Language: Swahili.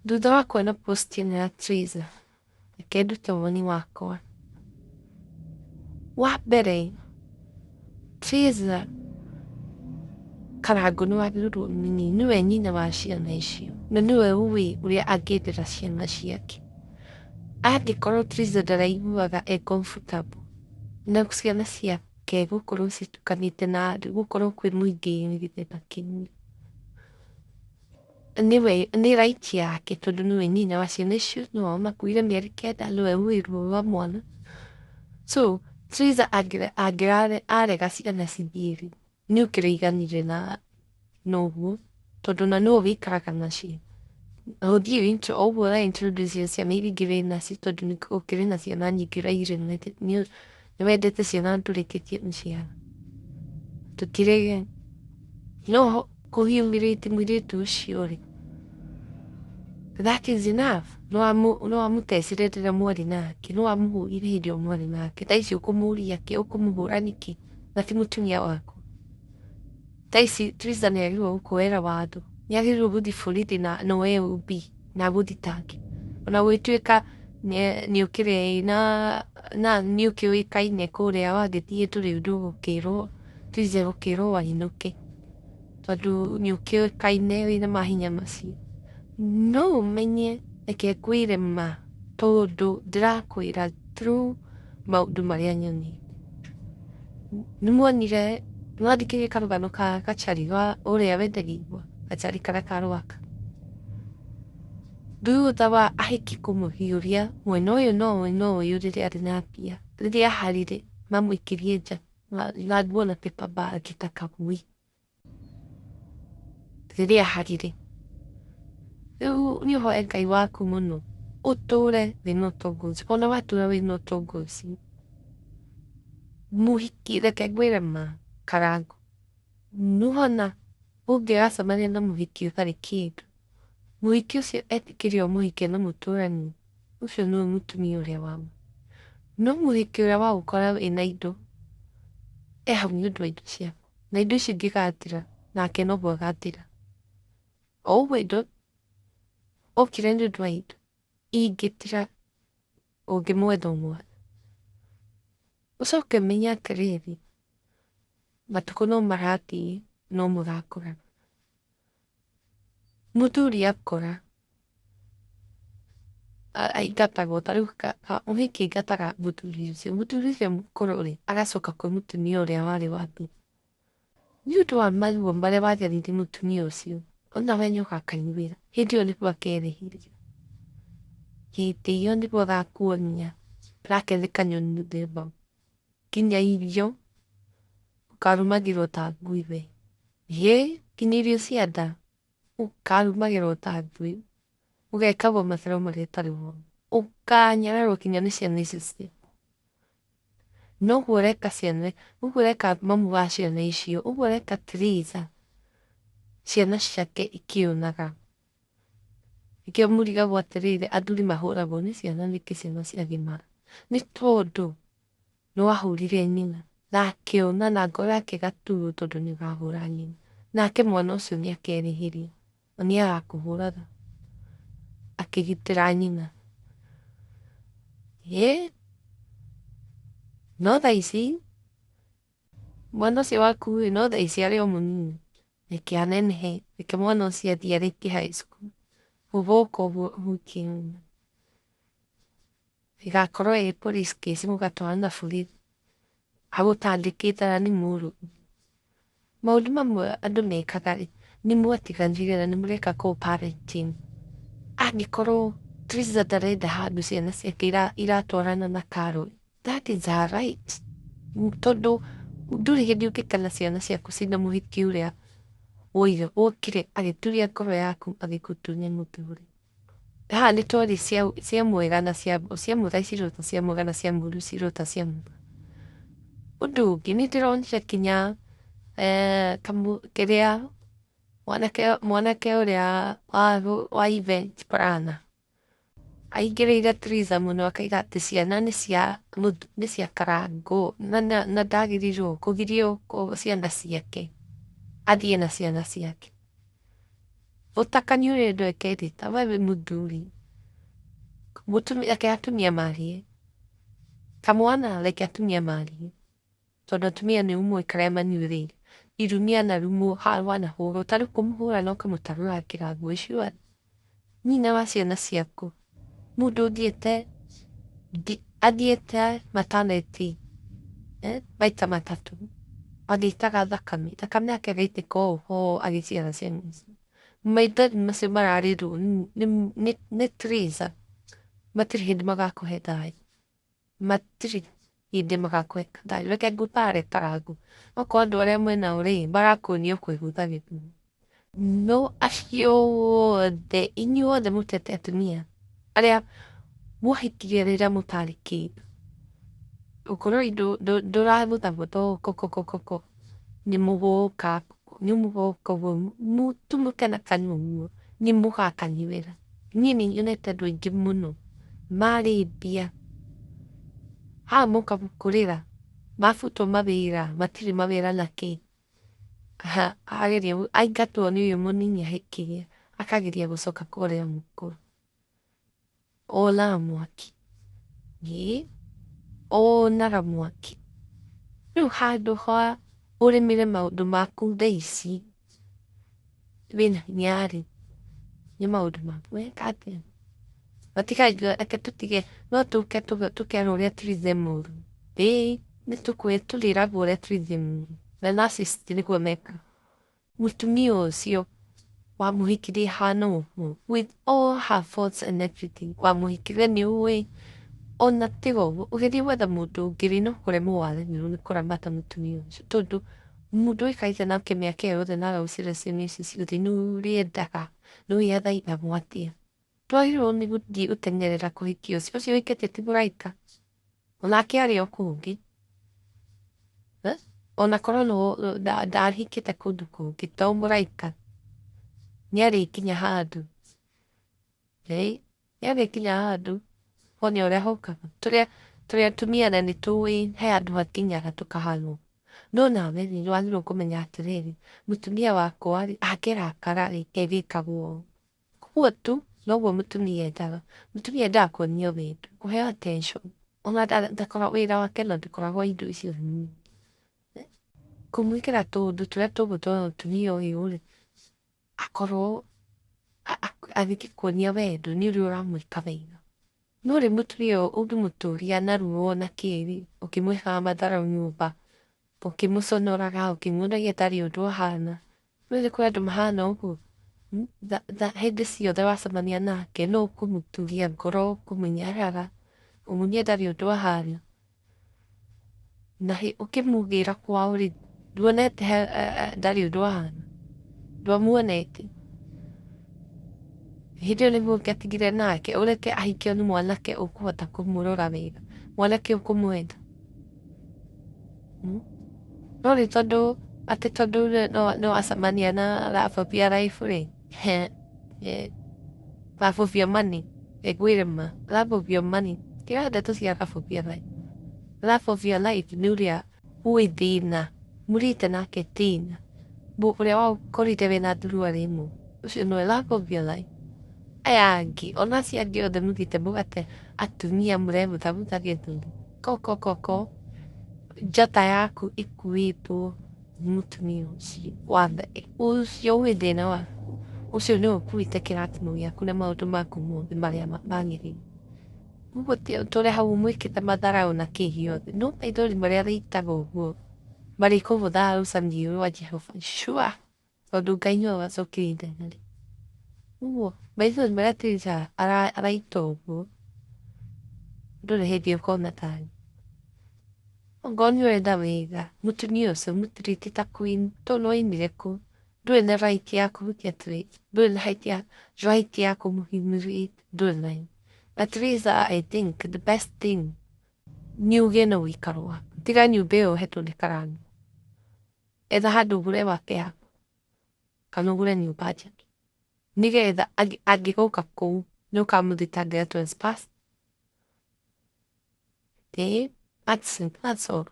Thutha wa kuona post ĩno ya Triza, reke ndute woni wakwa. Wa mbere, Triza Karangu nĩwagĩrĩirwo ũmenye nĩwe nyina wa ciana icio na nĩwe ũĩ ũrĩa angĩendera ciana ciake. Angĩkorwo Triza ndaraiguaga comfortable na ciana ciake gũkorwo citukanĩte na andũ, gũkorwo kwĩ mũingĩ gĩthemba kĩu, nĩ right yake tondũ nĩwe nyina wa ciana icio, nĩwe wamakuire mĩeri 9, nĩwe ũĩ ruo rwa mwana. So Triza arega ciana cithiĩ-rĩ, niukerira na ũguo tondũ na nĩwe wĩikaraga nacio. Ũthiĩ o ũguo ũra introduce ciana iria ingĩ wĩ nacio tondũ ũkĩrĩ na ciana nyingĩ ũrairĩra, nĩwendete ciana ndũrĩkĩtie gũciara. Tũtirege, no kũ humiliate mũirĩtu ũcio-rĩ, that is enough. Nĩwamũtecire rĩrĩa mwarĩ nake, nĩwamũhũrire hĩndĩ ĩyo mwarĩ nake. Thaa ici ũkũmũria kĩ, ũkũmũhũra nĩkĩ na ti mũtumia waku? Thaa ici Triza nĩagĩrĩirwo gũkuoera watho, nĩagĩrĩirwo gũthiĩ borithi na OLB na agũthitange. Ona gũgĩtuĩka nĩũkĩũĩkaine kũrĩa wagĩthiĩ ndũrĩ ũndũ ũgũkĩrwo, Triza egũkĩrwo wainũke tondũ nĩũkĩũĩkaine wĩna mahinya macio. No ũmenye, reke ngwĩre ma, tondũ ndĩrakwĩra through maũndũ marĩa nyonete. Nĩmuonire, nĩwathikĩrĩirie karũgano ka gacari ũrĩa wendagia igwa, gacari karĩa ka Rwaka. Thutha wa ahiki kũmũhiũria mwena ũyũ na ũyũ rĩrĩa arĩ na mbia, rĩrĩa aharire mamũikĩrie nja na nguo na paper bag ta kagui. Rĩrĩa aharire, rĩu nĩũhoe Ngai waku mũno ũtũre wĩna ũtongozi. Ona watura wĩna ũtongozi, mũhiki, reke ngwĩre ma, Karangu, nĩwona ũngĩgacemania na mũhiki ũtarĩ kĩndũ, mũhiki ũcio etĩkĩre ũmũhike na mũtũranie, ũcio nĩwe mũtumia ũrĩa wa ma. No mũhiki ũrĩa wagũkora wĩna indo, hau nĩũndũ wa indo ciaku, na indo icio ingĩgathira, nake noguo agathira. O ũguo indo, okire nĩũndũ wa indo, ingĩthira ũngĩmwetha ũmwone. Ũcoke ũmenye atĩrĩrĩ, matukũ no marathiĩ no mũgakũrana. Mũthuri akũra aingatagwo, ta rĩu mũhiki aingataga mũthuri ũcio, mũthuri ũcio mũkũrũ-rĩ agacoka kwĩ mũtumia ũrĩa warĩ wa mbere. Nĩũndũ wa maruo marĩa wagerire mũtumia ũcio, onawe nĩũgakaiguĩra, hĩndĩ ĩyo nĩguo akerĩhĩria. Hĩndĩ ĩyo nĩguo agakuonia nake nĩ kanyoni mũthemba, nginya irio ũkarumagĩrwo ta ngui we. Nginya irio cia nda ũkarumagĩrwo ta ngui, ũgekagwo mathero marĩa ũtarĩ wona, ũkanyararwo nginya nĩ ciana icio ciaku. Noguo ũreka ciana, ũguo ũreka mamu wa ciana icio, ũguo ũreka Triza ciana ciake ikĩũnaga. Nĩkĩo mũrigagwo atĩrĩrĩ, athuri mahũragwo nĩ ciana nĩkĩ ciana ciagimara? Nĩ tondũ nĩwahũrire nyina na akĩũna na ngoro yake ĩgaturwo tondũ nĩũrahũra nyina, nake mwana ũcio nĩakerĩhĩria na nĩagakũhũraga akĩgitĩra nyina. No thaa ici mwana ũcio waku-ĩ, no thaa ici arĩ o mũnini, reke anenehe, reke mwana ũcio athiĩ arĩkie high school, gũgoka ũguo mũikie ĩgakorwo ĩ police case mũgatwarana borithi agũtangĩkĩte na nĩ mũrũi. Maũndũ mamwe andũ mekaga-rĩ, nĩmwatiganire na nĩmũreka co-parenting. Angĩkorwo Triza ndarenda handũ ciana ciake iratwarana na Carol, that is her right, tondũ ndũrĩ hĩndĩ ũngĩkana ciana ciaku ciĩna mũhiki ũrĩa wokire agĩturia ngoro yaku agĩgũtunya mũtwe. Haha nĩtũari cia mwega na cia mwega cirota cia mwega na cia mũru cirota cia mwega. Ũndũ ũngĩ nĩndĩronire kinya kĩrĩa mwanake ũrĩa wa event planner aingĩrĩire Triza mũno akauga atĩ ciana nĩ cia Karangu na ndagĩrĩirwo kũgirio ciana ciake athiĩ na ciana ciake. Utakanyure ndo ekerita wewe muthuri mutumia reke atumia marie kamwana reke atumia marie tondu atumia ni umwikaria maniurire irumia na rumu hawana huru utari kumuhura no kumutarura kirago icio nyina wa ciana ciaku mundu uthiete athiete mataneti maita matatu agĩitaga thakame yake ĩgaitĩka oho agĩciara ciana icio maithori macio mararirwo nĩ Teresa matirĩ hĩndĩ magakũhe thayũ matirĩ hĩndĩ magakũhe thayũ reke ngũtare Karangu okorwo andũ arĩa mwĩnao rĩ marakuonia kwĩhutha gĩthũri no acio othe inyuothe mũtete atumia arĩa mwahikirie rĩrĩa mũtarĩ kĩndũ ukorwo ndũramũthamũtha kokokokoko nĩ mũgũka ũguo mũtumũke na kanua ũguo nĩ mũgakanyuĩra niĩ nĩ nyonete andũ aingĩ mũno marĩmbia haha moka kũrĩra mabutwo mawĩra matirĩ mawĩra na kĩ ageria aingatwo nĩ ũyũ mũnini ahikirie akageria gũcoka kwĩ ũrĩa mũkũrũ ona mwaki onaga mwaki rĩu handũ ha ũrĩmĩre maũndũ maku thaa ici wĩna hinya rĩ nĩ maũndũ maku weka atĩa matikaigue reke tũtige no tũke tũkerwo ũrĩa Teresa e mũũru nĩ tũrĩragwo ũrĩa Teresa e mũũru na narcissist nĩguo mekaga mũtumia ũcio wamũhikirie hana ũguo with all her faults and everything wamũhikirie nĩ ũĩ ona tiga ũguo ũgĩthiĩ gwetha mũndũ ũngĩ rĩ no kũremwo waremirwo nĩ kũramata mũtumia ũcio tondũ mũndũ ũikarĩte nake mĩaka ĩyo yothe na agaguciara ciana icio ciothe nĩ ũrĩendaga nĩ ũĩ athaithagwo atĩa twagĩrĩirwo nĩ gũthiĩ gũteng'erera kũhikia ũcio ũhikĩtie ti mũraika onake arĩ o kũngĩ ona korwo ndahikĩte kũndũ kũngĩ to mũraika nĩ arĩkinya handũ nĩarĩkinya handũ wone ũrĩa haukaga tũrĩ atumia na nĩ tũĩ he handũ hakinyaga tũkahana ũguo no nawe rĩ wagĩrĩirwo kũmenya atĩrĩrĩ mũtumia wakwa rĩ angĩrakara rĩ gegĩkagwo ũguo tu noguo mũtumia endaga mũtumia endaga kuonio wendo kũheo attention ona ndakoragwo wĩra wake na ndũkoragwo indo icio nyingĩ kũmwĩkĩra tũũndũ tũrĩa tũgũtũma mũtumia ũyũ rĩ akorwo agĩkuonia wendo nĩ ũrĩa ũramwĩka wega no rĩ mũtumia ũyũ ũngĩmũtũria na ruo na kĩrĩ ũkĩmũĩkaga matharau nyũmba ũkĩmũconoraga ũkĩmuonagia ndarĩ ũndũ ahana nĩũĩ kwĩ andũ mahana ũguo hĩndĩ ciothe wacemania nake no ũkũmũturia ngoro ũkũmũnyarara ũmuonie ndarĩ ũndũ ahana na ũkĩmugĩra kwao rĩ nduonete ndarĩ ũndũ ahana ndwamuonete hĩndĩ ĩyo nĩguo ũngĩatigire nake ũreke ahikio nĩ mwanake ũkũhota kũmũrora wega mwanake ũkũmwenda no rĩ tondũ no acemania na Rabobia Life rĩ Rabobia Money ngwĩre ma Rabobia Money tiga ndeto cia Rabobia Life Rabobia Life nĩ ũrĩa ũĩ thĩna mũrĩte nake thĩna ũrĩa waũkorire wĩna ndurua rĩmwe ũcio nĩwe Rabobia Life aya angĩ ona acio angĩ othe mũthiĩte mũgate atumia mũremũthamũtha gĩthũri kokokoko njata yaku ĩkuĩtwo nĩ mũtumia ũcio wa mbere ũcio ũĩ thĩna waku ũcio nĩwe ũkuĩte kĩrathimo gĩaku na maũndũ maku mothe marĩa magĩrĩire ũguo tũrĩ hau mwĩkĩte matharau na kĩ gĩothe no maithori marĩa arĩitaga ũguo marĩkũgũthaga rũcamio rwa Jehova sure tondũ Ngai nĩwe wacokirie ithenya rĩu ũguo maithori marĩa Teresa araita ũguo ndũrĩ hĩndĩ ũkona tarĩ ongorwo nĩ ũrenda wega mũtumia ũcio mũtreat ta queen tondũ nĩ woimire kũ ndũrĩ na right ya kũhukia Teresa ndũrĩ na right ya kũmũhumiliate ndũrĩ nayo na Teresa I think the best thing nĩ ũgĩe na ũikaro waku tiga nyũmba ĩyo ũhetwo nĩ Karangu etha handũ ũgũre wape yaku kana ũgũre nyũmba njake nĩgetha angĩgoka kũu nĩ ũkamũthitangĩra trespass that's all